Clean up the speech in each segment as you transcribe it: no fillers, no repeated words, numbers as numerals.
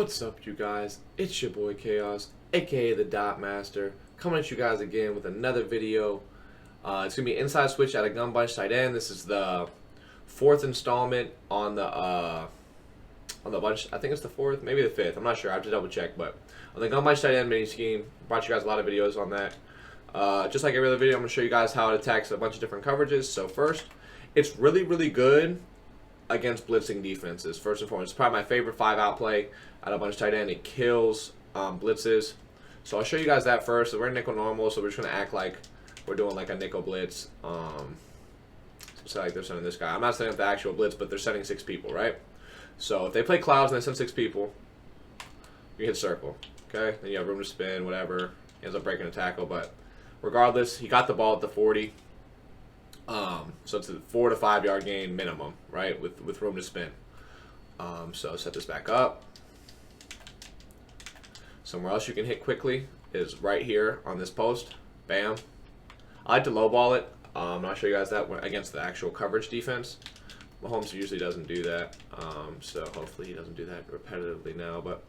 What's up, you guys? It's your boy Chaos, aka the Dot Master, coming at you guys again with another video. It's gonna be Inside Switch at a Gun Bunch tight end. This is the fourth installment on the bunch. I think it's the fourth, maybe the fifth. I'm not sure. I have to double check. But on the Gun Bunch tight end mini scheme, brought you guys a lot of videos on that. Just like every other video, I'm gonna show you guys how it attacks a bunch of different coverages. So first, it's really good against blitzing defenses. First and foremost, it's probably my favorite 5-out play out of a bunch of tight end. It kills blitzes. So I'll show you guys that first. So we're in nickel normal, so we're just gonna act like we're doing like a nickel blitz. So like they're sending this guy. I'm not setting up the actual blitz, but they're sending 6 people, right? So if they play clouds and they send 6 people, you hit circle. Okay, then you have room to spin, whatever. He ends up breaking a tackle, but regardless, he got the ball at the 40. So it's a 4 to 5 yard gain minimum, right? With room to spin. So set this back up. Somewhere else you can hit quickly is right here on this post. Bam. I like to lowball it. I'll show you guys that against the actual coverage defense. Mahomes usually doesn't do that, so hopefully he doesn't do that repetitively now. But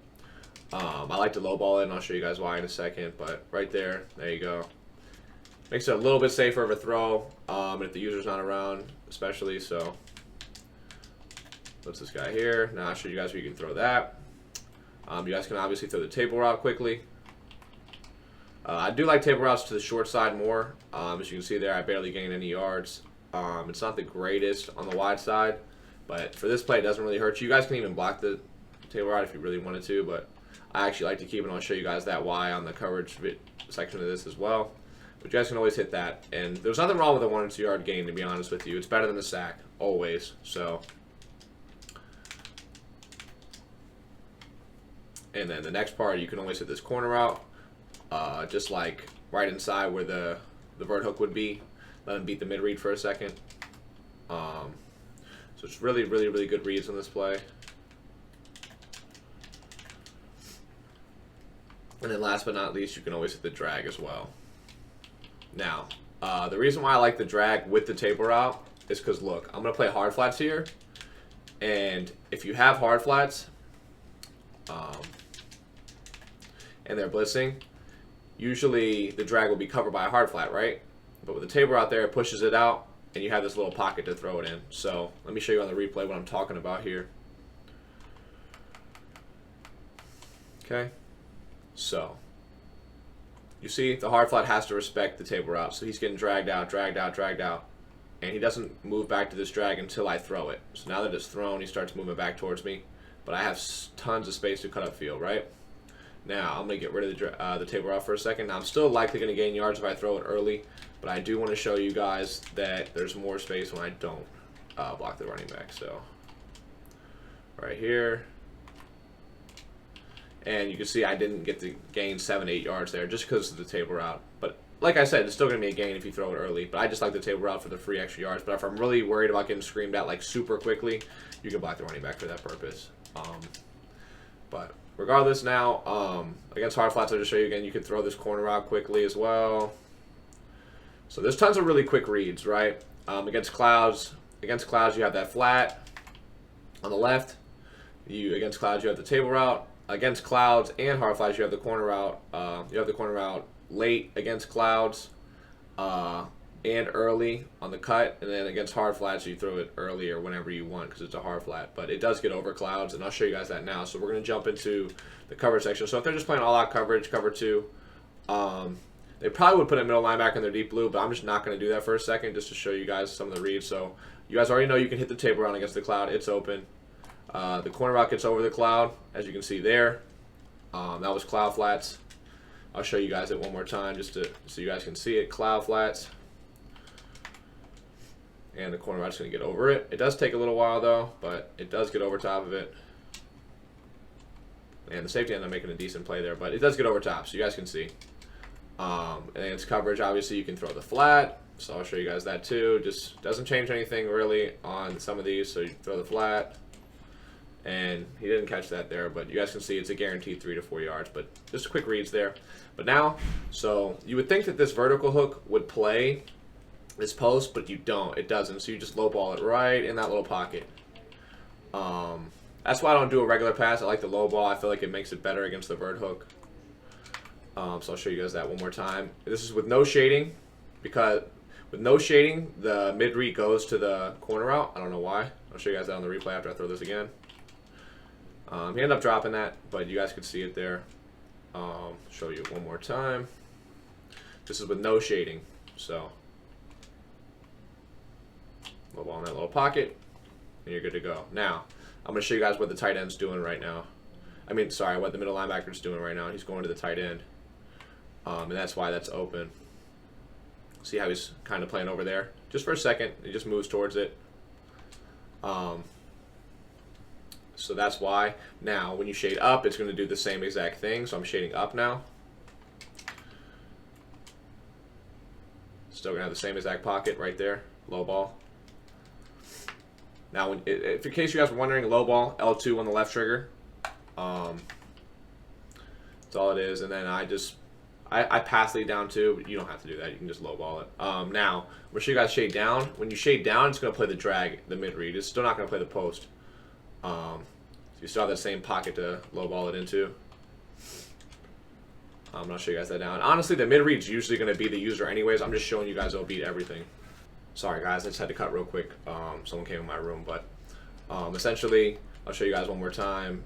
I like to lowball it, and I'll show you guys why in a second. But right there you go. Makes it a little bit safer of a throw, if the user's not around, especially. So, what's this guy here? Now I'll show you guys where you can throw that. You guys can obviously throw the table route quickly. I do like table routes to the short side more. As you can see there, I barely gain any yards. It's not the greatest on the wide side, but for this play, it doesn't really hurt you. You guys can even block the table route if you really wanted to, but I actually like to keep it, and I'll show you guys that why on the coverage section of this as well. But you guys can always hit that. And there's nothing wrong with a 1 or 2 yard gain, to be honest with you. It's better than the sack, always. So, and then the next part, you can always hit this corner out, just like right inside where the vert hook would be. Let him beat the mid read for a second. So it's really good reads on this play. And then last but not least, you can always hit the drag as well. Now, the reason why I like the drag with the table route is because, look, I'm going to play hard flats here. And if you have hard flats and they're blitzing, usually the drag will be covered by a hard flat, right? But with the table route there, it pushes it out, and you have this little pocket to throw it in. So let me show you on the replay what I'm talking about here. Okay, so you see, the hard flat has to respect the table route, so he's getting dragged out, and he doesn't move back to this drag until I throw it. So now that it's thrown, he starts moving back towards me, but I have tons of space to cut up field, right? Now, I'm going to get rid of the table route for a second. Now, I'm still likely going to gain yards if I throw it early, but I do want to show you guys that there's more space when I don't block the running back. So, right here. And you can see I didn't get to gain 7-8 yards there just because of the table route. But like I said, it's still going to be a gain if you throw it early. But I just like the table route for the free extra yards. But if I'm really worried about getting screamed at like super quickly, you can block the running back for that purpose. But regardless now, against hard flats, I'll just show you again, you can throw this corner route quickly as well. So there's tons of really quick reads, right? Against clouds, you have that flat on the left. Against clouds, you have the table route. Against clouds and hard flats, you have the corner route. You have the corner route late against clouds and early on the cut. And then against hard flats, you throw it early or whenever you want because it's a hard flat. But it does get over clouds, and I'll show you guys that now. So we're going to jump into the coverage section. So if they're just playing all-out coverage, cover 2, they probably would put a middle linebacker in their deep blue, but I'm just not going to do that for a second just to show you guys some of the reads. So you guys already know you can hit the table route against the cloud. It's open. The corner route gets over the cloud, as you can see there. That was cloud flats. I'll show you guys it one more time just so you guys can see it. Cloud flats. And the corner route's going to get over it. It does take a little while, though, but it does get over top of it. And the safety ended up making a decent play there, but it does get over top, so you guys can see. And against coverage, obviously, you can throw the flat. So I'll show you guys that, too. Just doesn't change anything, really, on some of these. So you throw the flat. And he didn't catch that there, but you guys can see it's a guaranteed 3 to 4 yards, but just quick reads there. But now, so you would think that this vertical hook would play this post, but you don't. It doesn't, so you just low ball it right in that little pocket. That's why I don't do a regular pass. I like the low ball. I feel like it makes it better against the vert hook. So I'll show you guys that one more time. This is with no shading, because with no shading, the mid read goes to the corner route. I don't know why. I'll show you guys that on the replay after I throw this again. He ended up dropping that, but you guys could see it there. Show you one more time. This is with no shading, so low ball in that little pocket, and you're good to go. Now, I'm going to show you guys what the tight end's doing right now. I mean, sorry, what the middle linebacker's doing right now. He's going to the tight end, and that's why that's open. See how he's kind of playing over there? Just for a second, he just moves towards it. So that's why. Now, when you shade up, it's going to do the same exact thing. So I'm shading up now. Still going to have the same exact pocket right there. Low ball. Now, if in case you guys were wondering, low ball, L2 on the left trigger. That's all it is. And then I pass lead down too, but you don't have to do that. You can just low ball it. Now, I'm going to show you guys shade down. When you shade down, it's going to play the drag, the mid read. It's still not going to play the post. So you still have that same pocket to low ball it into. I'm going to show you guys that down. Honestly, the mid read is usually going to be the user anyways. I'm just showing you guys it'll beat everything. Sorry guys, I just had to cut real quick. Someone came in my room, but essentially, I'll show you guys one more time.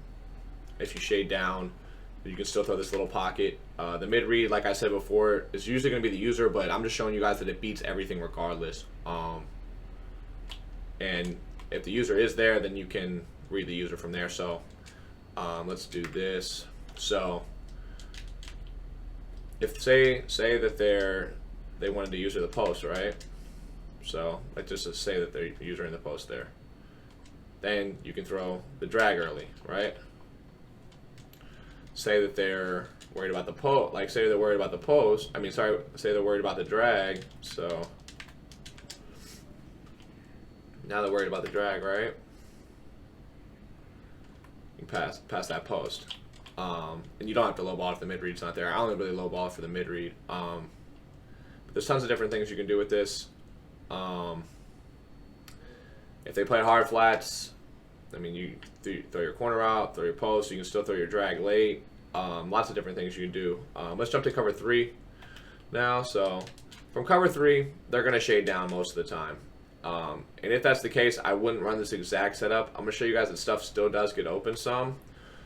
If you shade down, you can still throw this little pocket. The mid read, like I said before, is usually going to be the user, but I'm just showing you guys that it beats everything regardless. And if the user is there, then you can read the user from there. So let's do this. So if say that they wanted to user the post, right? So let's just say that they're using the post there. Then you can throw the drag early, right? Say that they're worried about the post, like say they're worried about the post. I mean, sorry, say they're worried about the drag. So now they're worried about the drag, right? You can pass that post, and you don't have to low ball if the mid read's not there. I only really low ball for the mid read. But there's tons of different things you can do with this. If they play hard flats, I mean, you throw your corner out, throw your post. You can still throw your drag late. Lots of different things you can do. Let's jump to cover 3 now. So from cover 3, they're going to shade down most of the time. And if that's the case, I wouldn't run this exact setup. I'm going to show you guys that stuff still does get open some.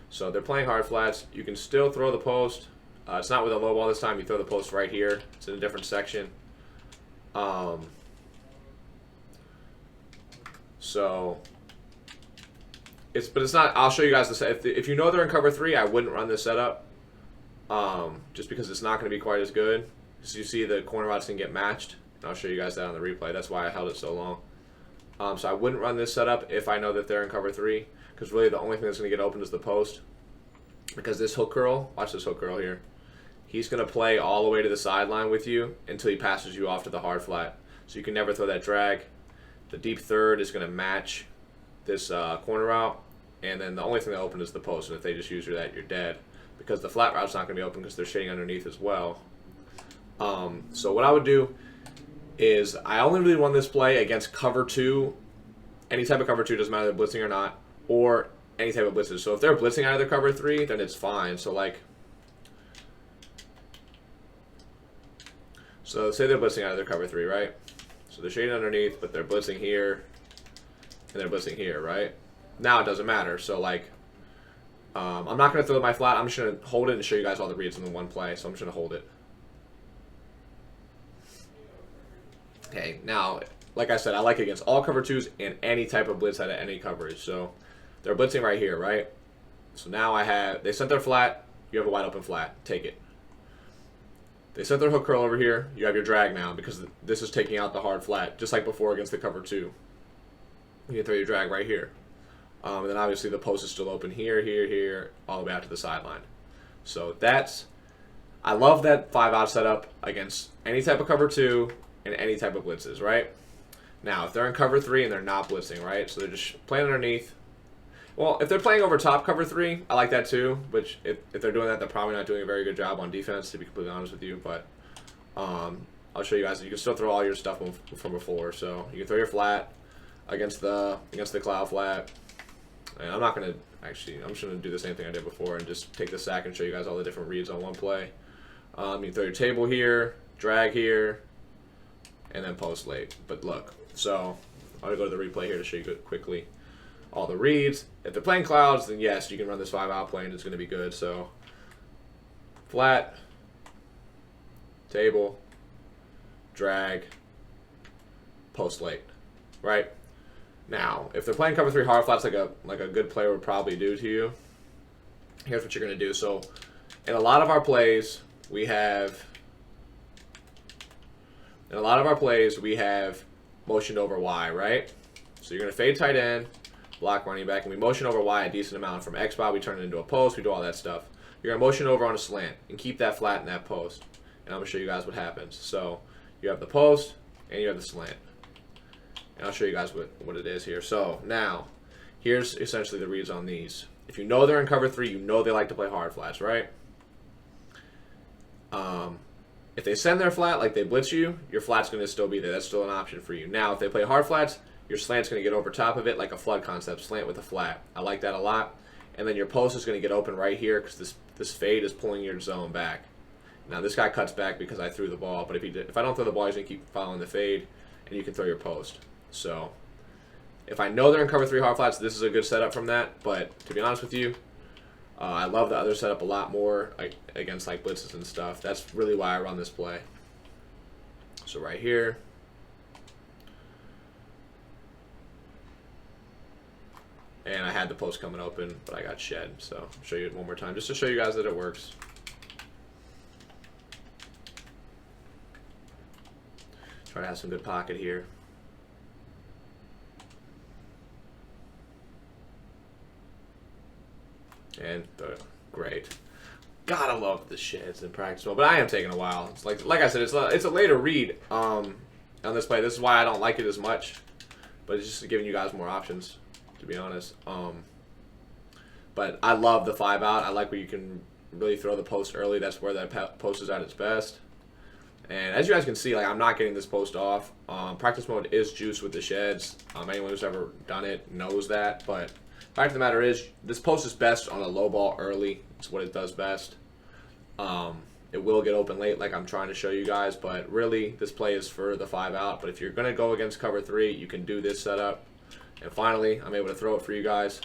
So they're playing hard flats. You can still throw the post. It's not with a low ball this time. You throw the post right here. It's in a different section. So but it's not. I'll show you guys this. If you know they're in cover 3, I wouldn't run this setup. Just because it's not going to be quite as good. So you see the corner routes can get matched. And I'll show you guys that on the replay. That's why I held it so long. So I wouldn't run this setup if I know that they're in cover 3, because really the only thing that's going to get open is the post. Because this hook curl, watch this hook curl here. He's going to play all the way to the sideline with you until he passes you off to the hard flat. So you can never throw that drag. The deep third is going to match this corner route, and then the only thing that open is the post. And if they just use that, you're dead, because the flat route's not going to be open because they're shading underneath as well. So what I would do is I only really run this play against cover 2, any type of cover 2, doesn't matter if they're blitzing or not, or any type of blitzes. So if they're blitzing out of their cover 3, then it's fine. So say they're blitzing out of their cover 3, right? So they're shading underneath, but they're blitzing here, and they're blitzing here, right? Now it doesn't matter. So I'm not going to throw my flat. I'm just going to hold it and show you guys all the reads in the one play. So I'm just going to hold it. Okay, now, like I said, I like it against all cover 2s and any type of blitz out of any coverage. So they're blitzing right here, right? So now they sent their flat, you have a wide open flat, take it. They sent their hook curl over here, you have your drag now, because this is taking out the hard flat, just like before against the cover 2. You can throw your drag right here. And then obviously the post is still open here, here, here, all the way out to the sideline. So I love that 5-out setup against any type of cover 2, and any type of blitzes, right? Now, if they're in cover 3 and they're not blitzing, right? So they're just playing underneath. Well, if they're playing over top cover 3, I like that too. But if they're doing that, they're probably not doing a very good job on defense, to be completely honest with you. But I'll show you guys that you can still throw all your stuff from before. So you can throw your flat against the cloud flat. And I'm not going to, actually, I'm just going to do the same thing I did before and just take the sack and show you guys all the different reads on one play. You throw your table here, drag here, and then post late. But look, so I'm going to go to the replay here to show you quickly all the reads. If they're playing clouds, then yes, you can run this 5-out play and it's going to be good. So flat, table, drag, post late, right? Now, if they're playing cover 3 hard flats like a good player would probably do to you, here's what you're going to do. So in a lot of our plays, we have motioned over Y, right? So you're going to fade tight end, block running back, and we motion over Y a decent amount. From X spot, we turn it into a post, we do all that stuff. You're going to motion over on a slant and keep that flat in that post. And I'm going to show you guys what happens. So you have the post and you have the slant. And I'll show you guys what it is here. So now, here's essentially the reads on these. If you know they're in cover 3, you know they like to play hard flats, right? If they send their flat, like they blitz you, your flat's going to still be there. That's still an option for you. Now, if they play hard flats, your slant's going to get over top of it like a flood concept, slant with a flat. I like that a lot. And then your post is going to get open right here because this fade is pulling your zone back. Now, this guy cuts back because I threw the ball, but if I don't throw the ball, he's going to keep following the fade, and you can throw your post. So if I know they're in cover 3 hard flats, this is a good setup from that. But to be honest with you, I love the other setup a lot more against like blitzes and stuff. That's really why I run this play. So right here, and I had the post coming open, but I got shed. So I'll show you it one more time just to show you guys that it works. Try to have some good pocket here. And great. Gotta love the sheds in practice mode, but I am taking a while. It's like I said, it's a later read on this play. This is why I don't like it as much, but it's just giving you guys more options, to be honest. But I love the 5-out. I like where you can really throw the post early. That's where that post is at its best. And as you guys can see, like I'm not getting this post off. Practice mode is juice with the sheds. Anyone who's ever done it knows that, but fact of the matter is, this post is best on a low ball early. It's what it does best. It will get open late like I'm trying to show you guys, but really this play is for the 5-out. But if you're going to go against cover 3, you can do this setup. And finally, I'm able to throw it for you guys.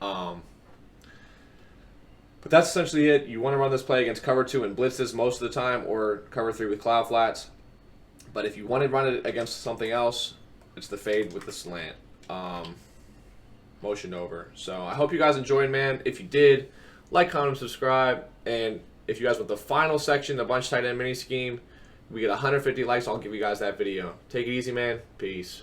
But that's essentially it. You want to run this play against cover 2 and blitzes most of the time, or cover 3 with cloud flats. But if you want to run it against something else, it's the fade with the slant. Motion over. So I hope you guys enjoyed, man. If you did, like, comment, subscribe, and if you guys want the final section, the bunch tight end mini scheme, we get 150 likes, I'll give you guys that video. Take it easy, man. Peace.